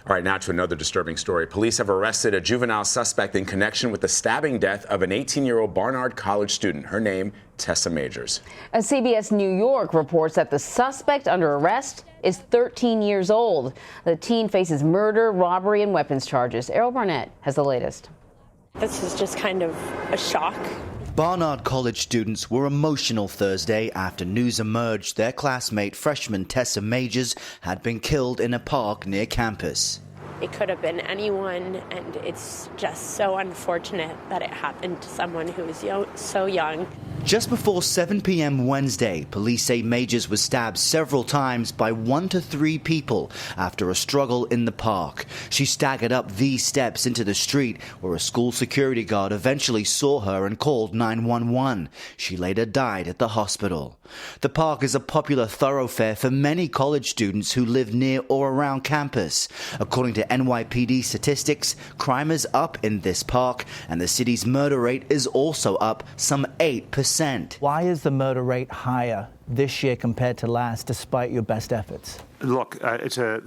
All right, now to another disturbing story. Police have arrested a juvenile suspect in connection with the stabbing death of an 18-year-old Barnard College student. Her name, Tessa Majors. CBS New York reports that the suspect under arrest is 13 years old. The teen faces murder, robbery, and weapons charges. Errol Barnett has the latest. This is just kind of a shock. Barnard College students were emotional Thursday after news emerged their classmate freshman Tessa Majors had been killed in a park near campus. It could have been anyone, and it's just so unfortunate that it happened to someone who is so young. Just before 7 p.m. Wednesday, police say Majors was stabbed several times by 1 to 3 people after a struggle in the park. She staggered up these steps into the street, where a school security guard eventually saw her and called 911. She later died at the hospital. The park is a popular thoroughfare for many college students who live near or around campus. According to NYPD statistics, crime is up in this park, and the city's murder rate is also up some 8%. Why is the murder rate higher this year compared to last, despite your best efforts? Look, it's a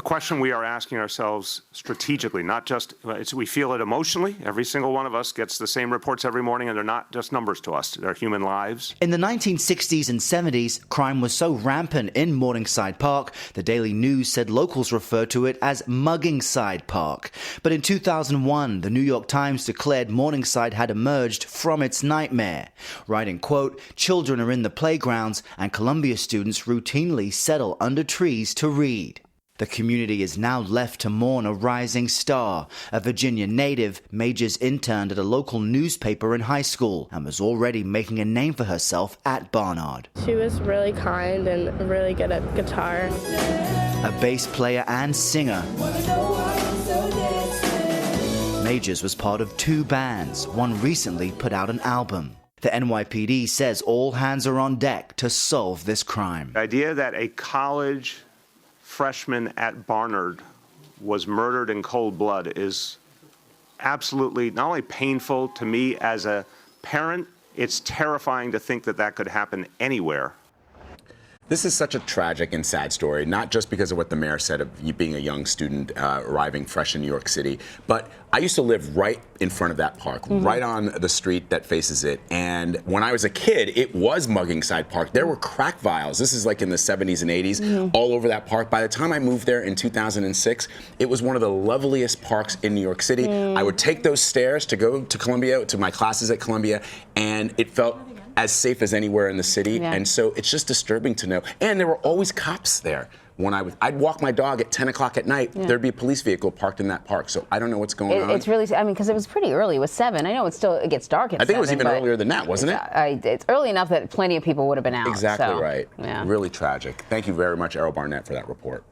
question we are asking ourselves strategically, not just, we feel it emotionally. Every single one of us gets the same reports every morning, and they're not just numbers to us. They're human lives. In the 1960s and 70s, crime was so rampant in Morningside Park, the Daily News said locals referred to it as Muggingside Park. But in 2001, the New York Times declared Morningside had emerged from its nightmare, writing, quote, "Children are in the playgrounds, and Columbia students routinely settle under trees to read." The community is now left to mourn a rising star. A Virginia native, Majors interned at a local newspaper in high school and was already making a name for herself at Barnard. She was really kind and really good at guitar. A bass player and singer, Majors was part of 2 bands. One recently put out an album. The NYPD says all hands are on deck to solve this crime. The idea that a college freshman at Barnard was murdered in cold blood is absolutely not only painful to me as a parent, it's terrifying to think that that could happen anywhere. This is such a tragic and sad story, not just because of what the mayor said of you being a young student arriving fresh in New York City, but I used to live right in front of that park, right on the street that faces it. And when I was a kid, it was Muggingside Park. There were crack vials. This is like in the 70s and 80s, all over that park. By the time I moved there in 2006, it was one of the loveliest parks in New York City. I would take those stairs to go to Columbia, to my classes at Columbia, and it felt as safe as anywhere in the city, and so it's just disturbing to know. And there were always cops there. When I'd walk my dog at 10 o'clock at night, there'd be a police vehicle parked in that park. So I don't know what's going on. It's really, I mean, because it was pretty early. It was 7. I know it gets dark at 7. I think it was even earlier than that, wasn't it? It's early enough that plenty of people would have been out. Exactly so, right. Yeah. Really tragic. Thank you very much, Errol Barnett, for that report.